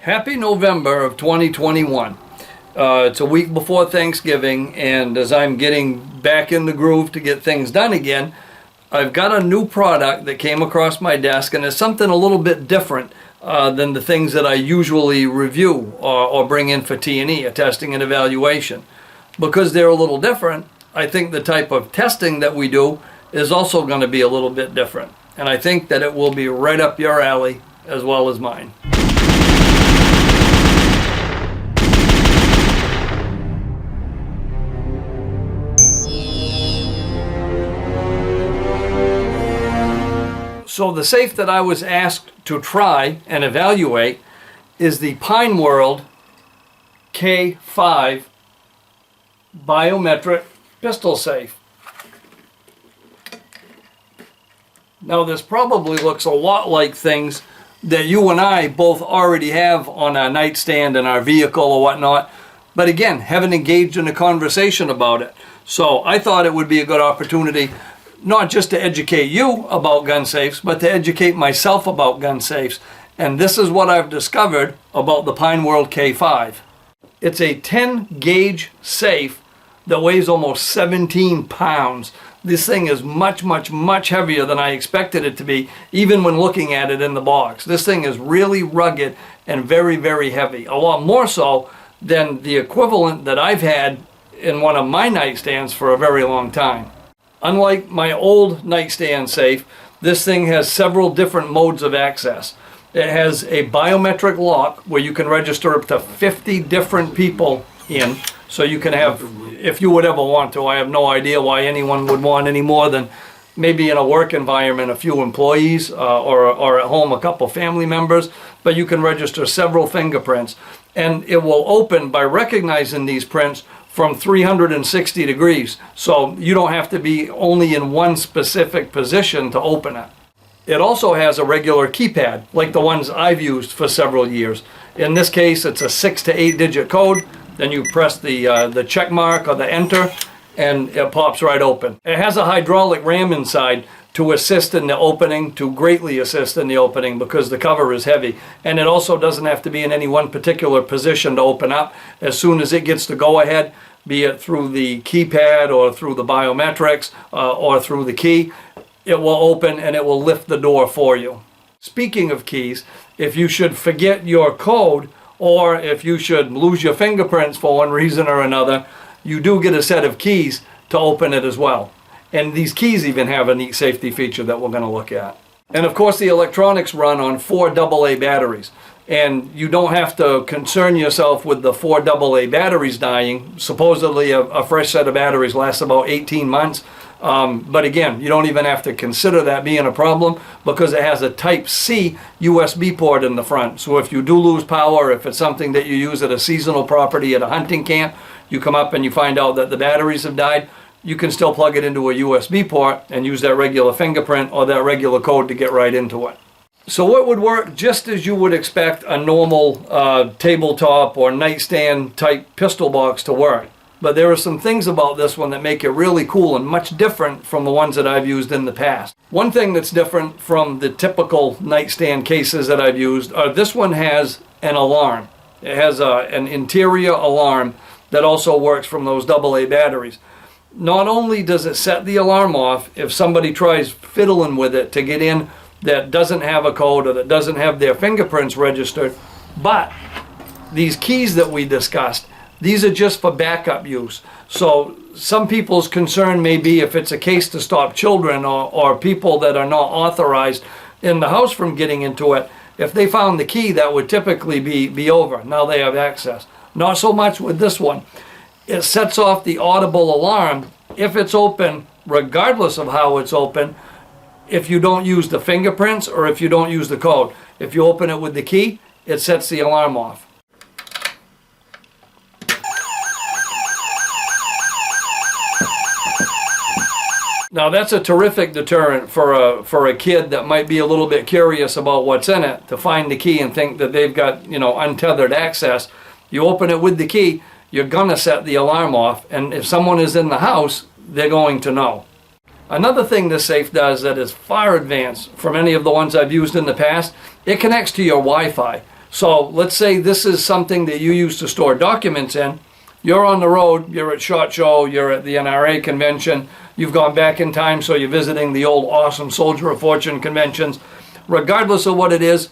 Happy November of 2021. It's a week before Thanksgiving, and as I'm getting back in the groove to get things done again, I've got a new product that came across my desk, and it's something a little bit different than the things that I usually review or bring in for T&E, a testing and evaluation. Because they're a little different, I think the type of testing that we do is also going to be a little bit different. And I think that it will be right up your alley as well as mine. So the safe that I was asked to try and evaluate is the Pineworld K5 Biometric Pistol Safe. Now this probably looks a lot like things that you and I both already have on our nightstand in our vehicle or whatnot, but again, haven't engaged in a conversation about it. So I thought it would be a good opportunity not just to educate you about gun safes, but to educate myself about gun safes. And this is what I've discovered about the Pineworld K5. It's a 10 gauge safe that weighs almost 17 pounds. This thing is much heavier than I expected it to be, even when looking at it in the box. This thing is really rugged and very heavy. A lot more so than the equivalent that I've had in one of my nightstands for a very long time. Unlike my old nightstand safe, this thing has several different modes of access. It has a biometric lock where you can register up to 50 different people in. So you can have, if you would ever want to, I have no idea why anyone would want any more than maybe in a work environment, a few employees or at home, a couple family members, but you can register several fingerprints. And it will open by recognizing these prints from 360 degrees. So you don't have to be only in one specific position to open it. It also has a regular keypad, like the ones I've used for several years. In this case, it's a 6 to 8 digit code. Then you press the check mark or the enter, and it pops right open. It has a hydraulic ram inside to assist in the opening, to greatly assist in the opening because the cover is heavy. And it also doesn't have to be in any one particular position to open up. As soon as it gets the go-ahead, be it through the keypad or through the biometrics or through the key, it will open and it will lift the door for you. Speaking of keys, if you should forget your code or if you should lose your fingerprints for one reason or another, you do get a set of keys to open it as well. And these keys even have a neat safety feature that we're going to look at. And of course the electronics run on 4 AA batteries. And you don't have to concern yourself with the 4 AA batteries dying. Supposedly a fresh set of batteries lasts about 18 months. But again, you don't even have to consider that being a problem because it has a Type-C USB port in the front. So if you do lose power, if it's something that you use at a seasonal property at a hunting camp, you come up and you find out that the batteries have died, you can still plug it into a USB port and use that regular fingerprint or that regular code to get right into it. So it would work just as you would expect a normal tabletop or nightstand type pistol box to work. But there are some things about this one that make it really cool and much different from the ones that I've used in the past. One thing that's different from the typical nightstand cases that I've used, this one has an alarm. It has an interior alarm that also works from those AA batteries. Not only does it set the alarm off if somebody tries fiddling with it to get in that doesn't have a code or that doesn't have their fingerprints registered, but these keys that we discussed, these are just for backup use. So some people's concern may be if it's a case to stop children or people that are not authorized in the house from getting into it, if they found the key, that would typically be over. Now they have access. Not so much with this one. It sets off the audible alarm if it's open, regardless of how it's open, if you don't use the fingerprints or if you don't use the code. If you open it with the key, it sets the alarm off. Now that's a terrific deterrent for a kid that might be a little bit curious about what's in it, to find the key and think that they've got, untethered access. You open it with the key, you're gonna set the alarm off, and if someone is in the house, they're going to know. Another thing this safe does that is far advanced from any of the ones I've used in the past, it connects to your Wi-Fi. So let's say this is something that you use to store documents in. You're on the road, you're at SHOT Show, you're at the NRA convention, you've gone back in time, so you're visiting the old awesome Soldier of Fortune conventions. Regardless of what it is,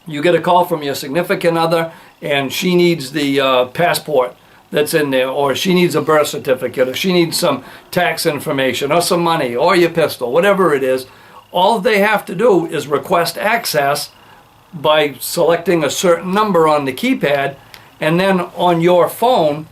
you get a call from your significant other and she needs the passport that's in there, or she needs a birth certificate, or she needs some tax information, or some money, or your pistol, whatever it is. All they have to do is request access by selecting a certain number on the keypad, and then on your phone,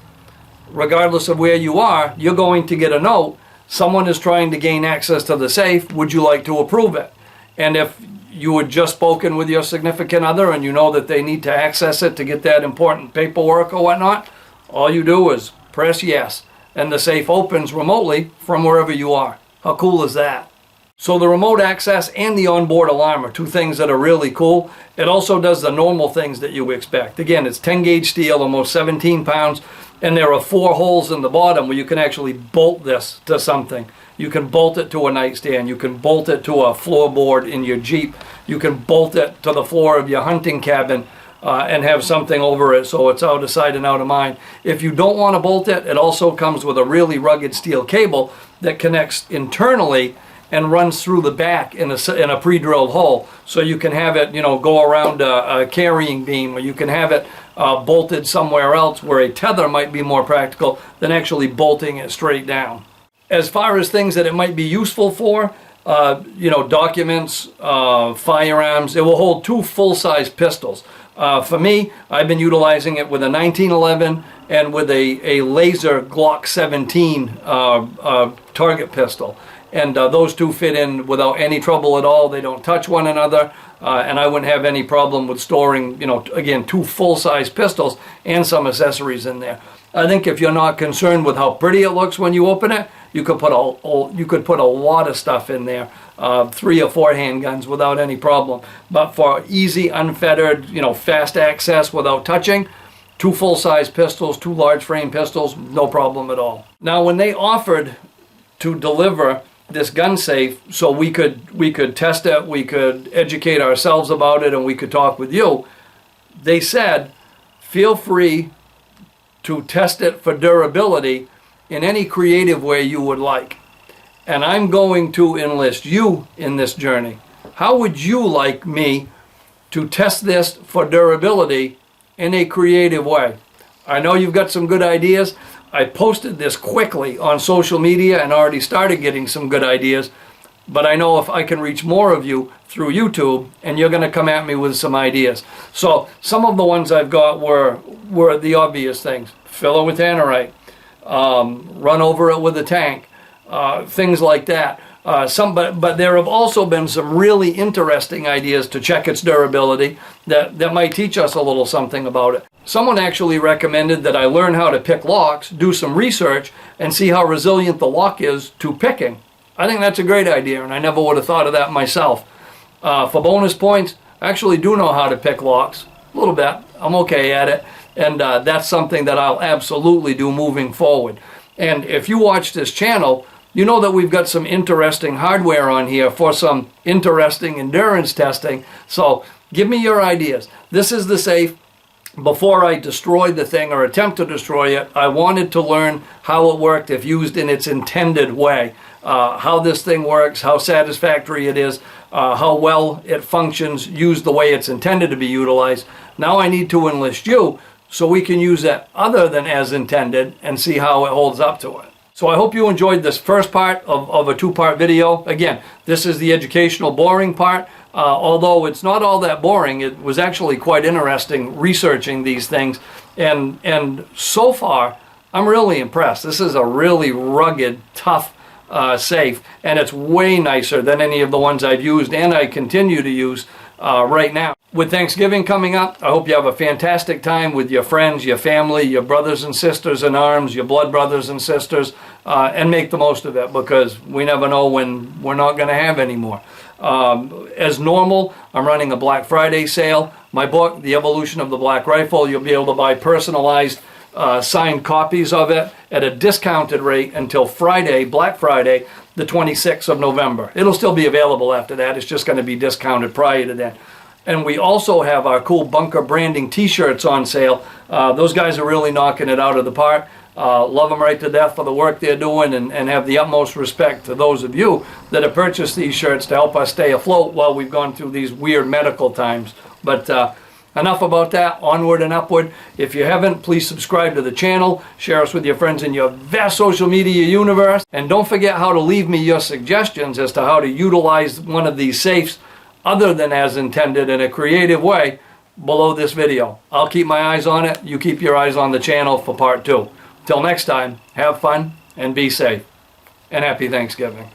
regardless of where you are, you're going to get a note. Someone is trying to gain access to the safe. Would you like to approve it? And if you had just spoken with your significant other and you know that they need to access it to get that important paperwork or whatnot, all you do is press yes, and the safe opens remotely from wherever you are. How cool is that? So the remote access and the onboard alarm are two things that are really cool. It also does the normal things that you expect. Again, it's 10 gauge steel, almost 17 pounds, and there are 4 holes in the bottom where you can actually bolt this to something. You can bolt it to a nightstand. You can bolt it to a floorboard in your Jeep. You can bolt it to the floor of your hunting cabin and have something over it so it's out of sight and out of mind. If you don't want to bolt it, it also comes with a really rugged steel cable that connects internally and runs through the back in a pre-drilled hole. So you can have it, go around a carrying beam, or you can have it bolted somewhere else where a tether might be more practical than actually bolting it straight down. As far as things that it might be useful for, documents, firearms, it will hold 2 full-size pistols. For me, I've been utilizing it with a 1911 and with a laser Glock 17 target pistol. And those two fit in without any trouble at all. They don't touch one another, and I wouldn't have any problem with storing, again, 2 full-size pistols and some accessories in there. I think if you're not concerned with how pretty it looks when you open it, you could put a lot of stuff in there, 3 or 4 handguns without any problem. But for easy, unfettered, fast access without touching, 2 full-size pistols, 2 large frame pistols, no problem at all. Now, when they offered to deliver this gun safe so we could test it, we could educate ourselves about it, and we could talk with you, they said, feel free to test it for durability in any creative way you would like. And I'm going to enlist you in this journey. How would you like me to test this for durability in a creative way? I know you've got some good ideas. I posted this quickly on social media and already started getting some good ideas, but I know if I can reach more of you through YouTube, and you're going to come at me with some ideas. So some of the ones I've got were the obvious things. Fill it with tannerite, run over it with a tank, things like that. But there have also been some really interesting ideas to check its durability that might teach us a little something about it. Someone actually recommended that I learn how to pick locks, do some research, and see how resilient the lock is to picking. I think that's a great idea, and I never would have thought of that myself. For bonus points, I actually do know how to pick locks, a little bit. I'm okay at it, and that's something that I'll absolutely do moving forward. And if you watch this channel, you know that we've got some interesting hardware on here for some interesting endurance testing. So give me your ideas. This is the safe. Before I destroyed the thing or attempt to destroy it, I wanted to learn how it worked if used in its intended way. How this thing works, how satisfactory it is, how well it functions, used the way it's intended to be utilized. Now I need to enlist you so we can use it other than as intended and see how it holds up to it. So I hope you enjoyed this first part of a 2-part video. Again, this is the educational, boring part. Although it's not all that boring, it was actually quite interesting researching these things. And so far, I'm really impressed. This is a really rugged, tough safe, and it's way nicer than any of the ones I've used and I continue to use right now. With Thanksgiving coming up, I hope you have a fantastic time with your friends, your family, your brothers and sisters in arms, your blood brothers and sisters, and make the most of it, because we never know when we're not going to have any more. As normal, I'm running a Black Friday sale. My book, The Evolution of the Black Rifle, you'll be able to buy personalized signed copies of it at a discounted rate until Friday, Black Friday, the 26th of November. It'll still be available after that. It's just going to be discounted prior to that. And we also have our cool bunker branding t-shirts on sale. Those guys are really knocking it out of the park. Love them right to death for the work they're doing, and have the utmost respect to those of you that have purchased these shirts to help us stay afloat while we've gone through these weird medical times. But enough about that. Onward and upward. If you haven't, please subscribe to the channel. Share us with your friends in your vast social media universe. And don't forget how to leave me your suggestions as to how to utilize one of these safes other than as intended in a creative way below this video. I'll keep my eyes on it. You keep your eyes on the channel for part 2. Till next time, have fun and be safe. And happy Thanksgiving.